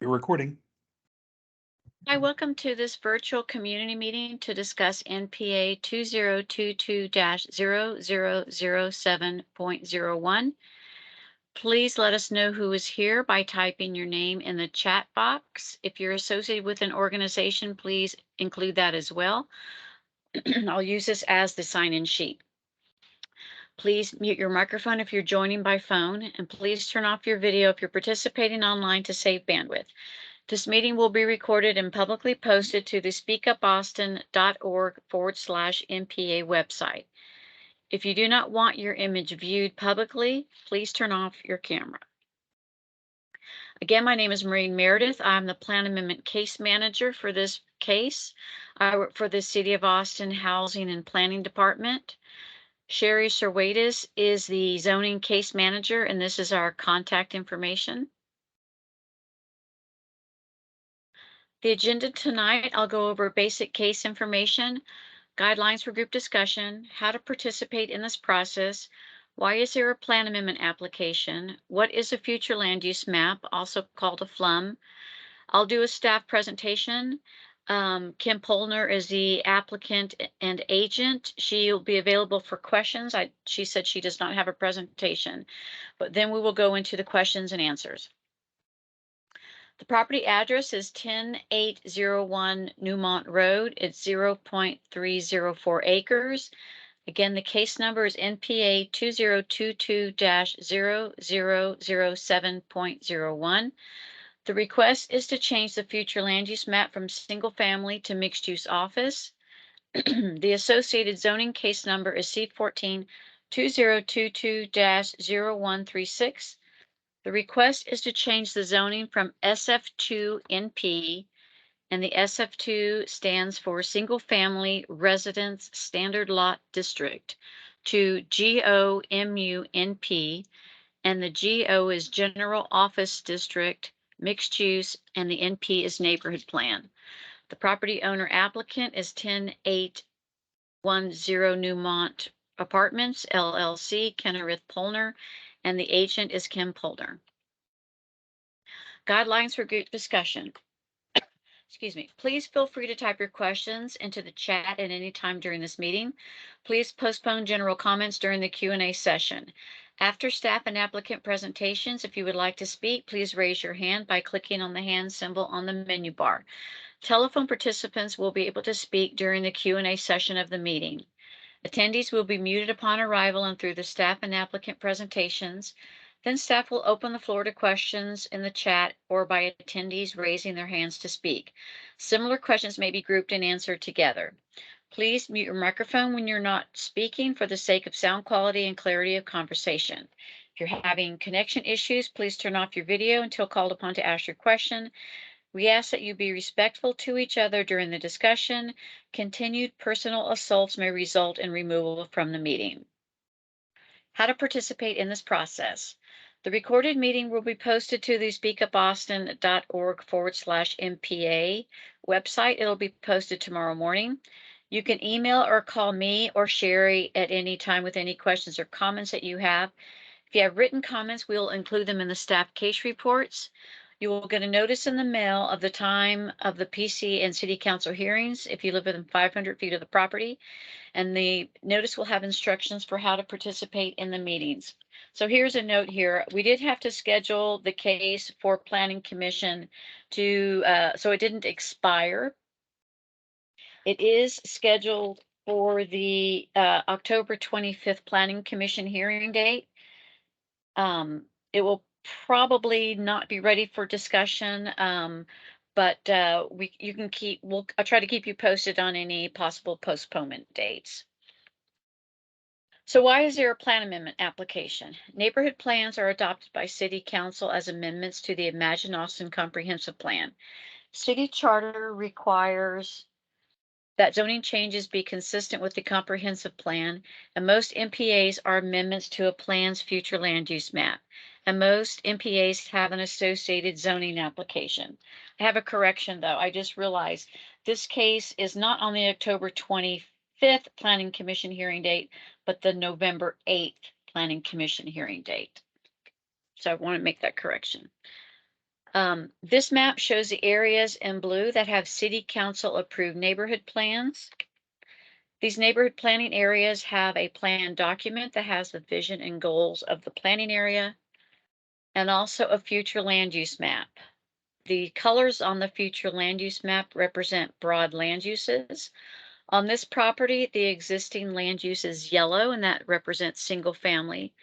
You're recording. Hi, welcome to this virtual community meeting to discuss NPA 2022-0007.01. Please let us know who is here by typing your name in the chat box. If you're associated with an organization, please include that as well. I'll use this as the sign-in sheet. Please mute your microphone if you're joining by phone, and please turn off your video if you're participating online to save bandwidth. This meeting will be recorded and publicly posted to the speakupboston.org/NPA website. If you do not want your image viewed publicly, please turn off your camera. Again, my name is Maureen Meredith. I'm the Plan Amendment Case Manager for this case. I work for the City of Austin Housing and Planning Department. Sherry Serwatis is the Zoning Case Manager, and this is our contact information. The agenda tonight, I'll go over basic case information, guidelines for group discussion, how to participate in this process, why is there a plan amendment application, what is a future land use map, also called a FLUM. I'll do a staff presentation. Kim Polner is the applicant and agent. She'll be available for questions. She said she does not have a presentation, but then we will go into the questions and answers. The property address is 10801 Newmont Road. It's 0.304 acres. Again, the case number is NPA 2022-0007.01. The request is to change the future land use map from single family to mixed use office. The associated zoning case number is C14 2022-0136. The request is to change the zoning from SF2 NP, and the SF2 stands for Single Family Residence Standard Lot District, to GOMUNP, and the GO is General Office District, Mixed Use, and the NP is Neighborhood Plan. The property owner applicant is 10810 Newmont Apartments, LLC, Kenneth Polner, and the agent is Kim Polner. Guidelines for group discussion. Excuse me. Please feel free to type your questions into the chat at any time during this meeting. Please postpone general comments during the Q&A session. After staff and applicant presentations, if you would like to speak, please raise your hand by clicking on the hand symbol on the menu bar. Telephone participants will be able to speak during the Q&A session of the meeting. Attendees will be muted upon arrival and through the staff and applicant presentations. Then staff will open the floor to questions in the chat or by attendees raising their hands to speak. Similar questions may be grouped and answered together. Please mute your microphone when you're not speaking for the sake of sound quality and clarity of conversation. If you're having connection issues, please turn off your video until called upon to ask your question. We ask that you be respectful to each other during the discussion. Continued personal assaults may result in removal from the meeting. How to participate in this process. The recorded meeting will be posted to the speakupboston.org/NPA website. It'll be posted tomorrow morning. You can email or call me or Sherry at any time with any questions or comments that you have. If you have written comments, we'll include them in the staff case reports. You will get a notice in the mail of the time of the PC and City Council hearings if you live within 500 feet of the property, and the notice will have instructions for how to participate in the meetings. So here's a note here. We did have to schedule the case for Planning Commission to, so it didn't expire. It is scheduled for the October 25th Planning Commission hearing date. It will probably not be ready for discussion, but I'll try to keep you posted on any possible postponement dates. So why is there a plan amendment application? Neighborhood plans are adopted by City Council as amendments to the Imagine Austin Comprehensive Plan. City Charter requires that zoning changes be consistent with the comprehensive plan, and most MPAs are amendments to a plan's future land use map, and most MPAs have an associated zoning application. I have a correction though. I just realized this case is not on the October 25th Planning Commission hearing date, but the November 8th Planning Commission hearing date. So I want to make that correction. This map shows the areas in blue that have city council approved neighborhood plans. These neighborhood planning areas have a plan document that has the vision and goals of the planning area and also a future land use map. The colors on the future land use map represent broad land uses. On this property, the existing land use is yellow, and that represents single family.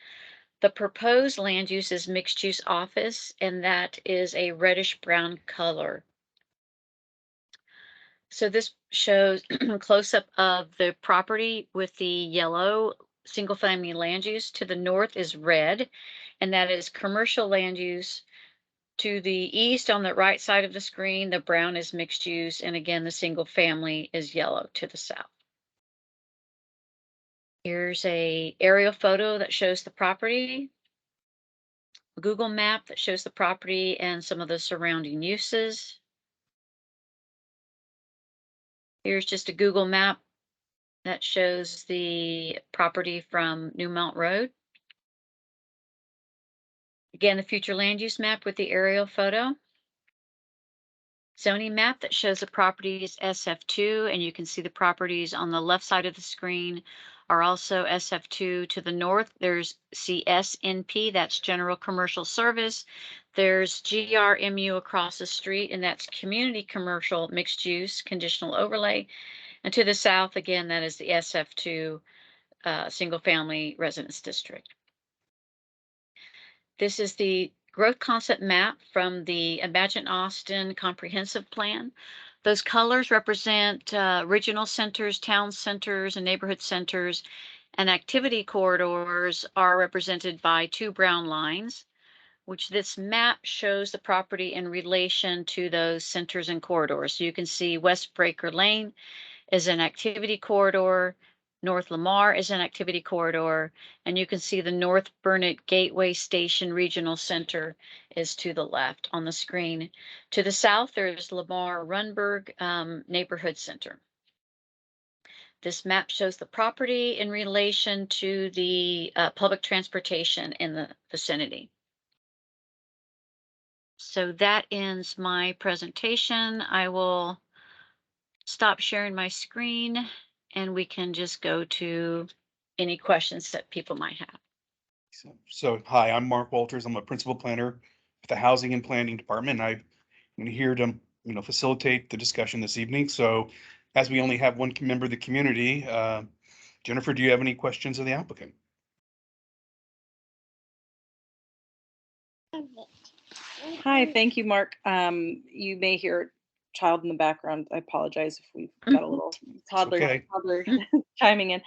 The proposed land use is mixed use office, and that is a reddish brown color. So this shows close up of the property with the yellow single family land use. To the north is red, and that is commercial land use. To the east on the right side of the screen, the brown is mixed use, and again, the single family is yellow to the south. Here's a aerial photo that shows the property, a Google map that shows the property and some of the surrounding uses. Here's just a Google map that shows the property from Newmont Road. Again, the future land use map with the aerial photo. Zoning map that shows the properties SF2, and you can see the properties on the left side of the screen are also SF2. To the north, there's CSNP, that's General Commercial Service. There's GRMU across the street, and that's Community Commercial Mixed Use Conditional Overlay. And to the south, again, that is the SF2 Single Family Residence District. This is the growth concept map from the Imagine Austin Comprehensive Plan. Those colors represent regional centers, town centers, and neighborhood centers, and activity corridors are represented by two brown lines, which this map shows the property in relation to those centers and corridors. So you can see West Breaker Lane is an activity corridor. North Lamar is an activity corridor, and you can see the North Burnett Gateway Station Regional Center is to the left on the screen. To the south, there's Lamar Runberg Neighborhood Center. This map shows the property in relation to the public transportation in the vicinity. So that ends my presentation. I will stop sharing my screen and we can just go to any questions that people might have. So hi, I'm Mark Walters. I'm a principal planner at the Housing and Planning Department. I'm here to, facilitate the discussion this evening. So as we only have one member of the community, Jennifer, do you have any questions of the applicant? Hi, thank you, Mark. You may hear a child in the background. I apologize if we've got a little toddler chiming in.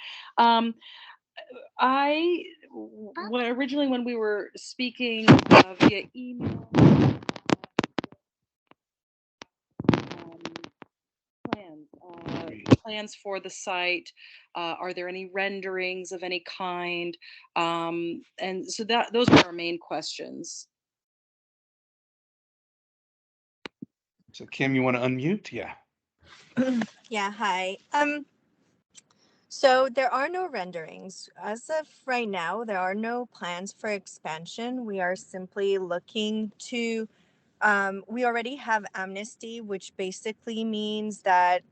Originally when we were speaking via email, plans for the site, are there any renderings of any kind? And so those are our main questions. So Kim, you want to unmute? Yeah. Yeah, hi. So there are no renderings. As of right now, there are no plans for expansion. We are simply looking to, we already have amnesty, which basically means that,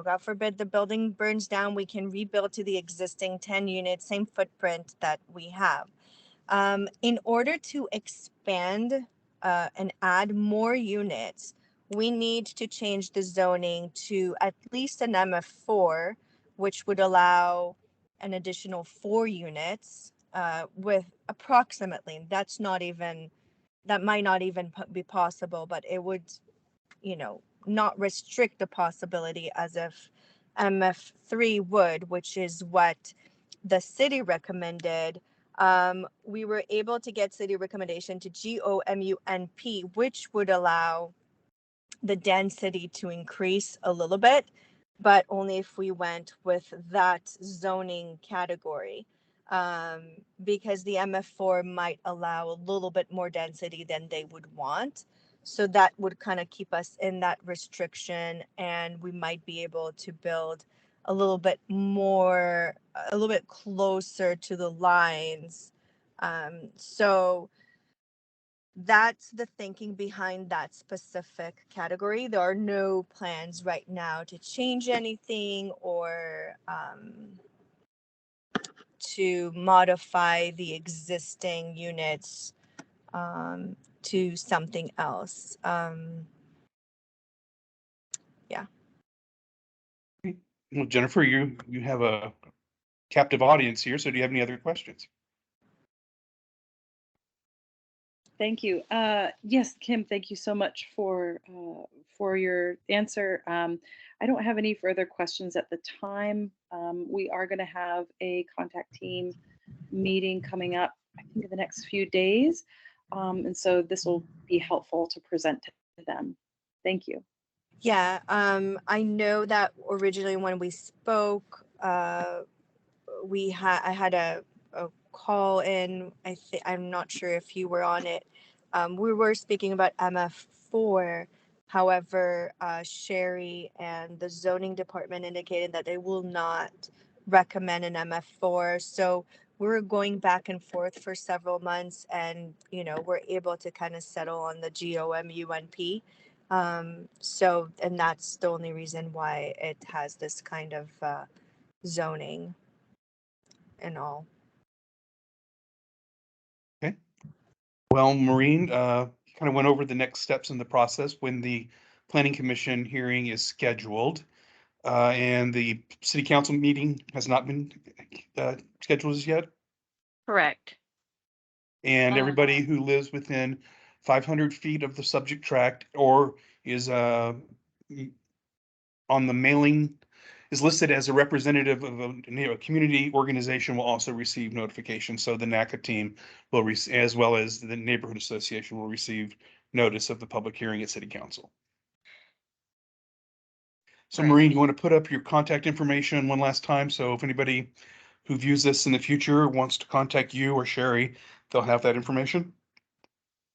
God forbid the building burns down, we can rebuild to the existing 10 units, same footprint that we have. In order to expand and add more units, we need to change the zoning to at least an MF4, which would allow an additional 4 units with approximately, that might not even be possible, but it would, not restrict the possibility as if MF3 would, which is what the city recommended. We were able to get city recommendation to GOMUNP, which would allow the density to increase a little bit, but only if we went with that zoning category, because the MF4 might allow a little bit more density than they would want. So that would kind of keep us in that restriction, and we might be able to build a little bit closer to the lines. So that's the thinking behind that specific category. There are no plans right now to change anything or to modify the existing units to something else. Yeah. Well, Jennifer, you have a captive audience here, so do you have any other questions? Thank you. Yes, Kim, thank you so much for your answer. I don't have any further questions at the time. We are going to have a contact team meeting coming up, I think, in the next few days. And so this will be helpful to present to them. Thank you. Yeah, I know that originally when we spoke, I had a call in. I'm not sure if you were on it. We were speaking about MF4. However, Sherry and the zoning department indicated that they will not recommend an MF4. So we're going back and forth for several months, and we're able to kind of settle on the GOMUNP. And that's the only reason why it has this kind of zoning and all. Okay. Well, Maureen, kind of went over the next steps in the process when the Planning Commission hearing is scheduled. And the city council meeting has not been scheduled as yet. Correct. And everybody who lives within 500 feet of the subject tract or is on the mailing is listed as a representative of a community organization will also receive notification. So the NACA team will as well as the neighborhood association will receive notice of the public hearing at city council. So Right. Maureen, you want to put up your contact information one last time? So if anybody who views this in the future wants to contact you or Sherry, they'll have that information.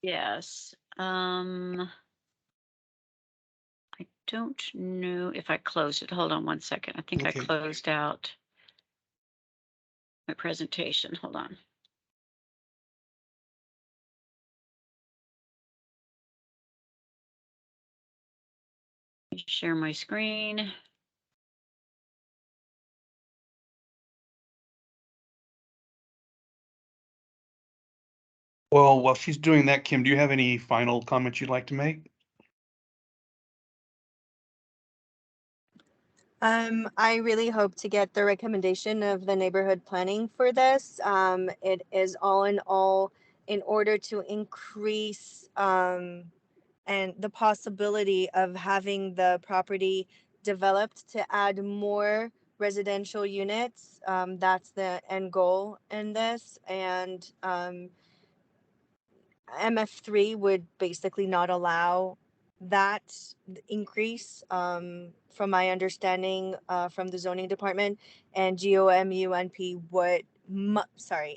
Yes. I don't know if I closed it. Hold on one second. I think Okay. I closed out my presentation. Hold on. Let me share my screen. Well, while she's doing that, Kim, do you have any final comments you'd like to make? I really hope to get the recommendation of the neighborhood planning for this. It is all in all in order to increase and the possibility of having the property developed to add more residential units. That's the end goal in this. And MF3 would basically not allow that increase, from my understanding, from the zoning department, and GOMUNP would,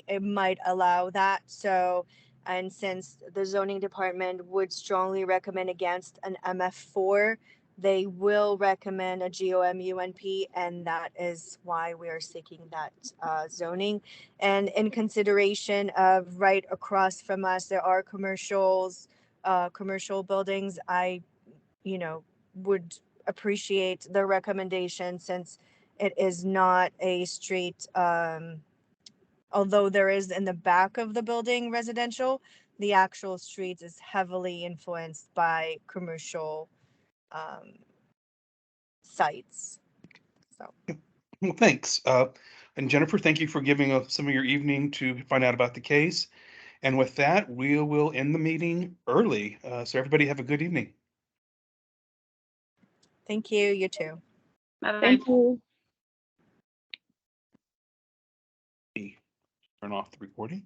it might allow that. So, and since the zoning department would strongly recommend against an MF4, they will recommend a GOMUNP, and that is why we are seeking that zoning. And in consideration of right across from us, there are commercial buildings. I would appreciate the recommendation, since it is not a street, although there is in the back of the building residential, the actual street is heavily influenced by commercial sites. So Well, thanks. And Jennifer, thank you for giving us some of your evening to find out about the case. And with that, we will end the meeting early. So everybody have a good evening. thank you. You too. Bye-bye. Thank you. Turn off the recording.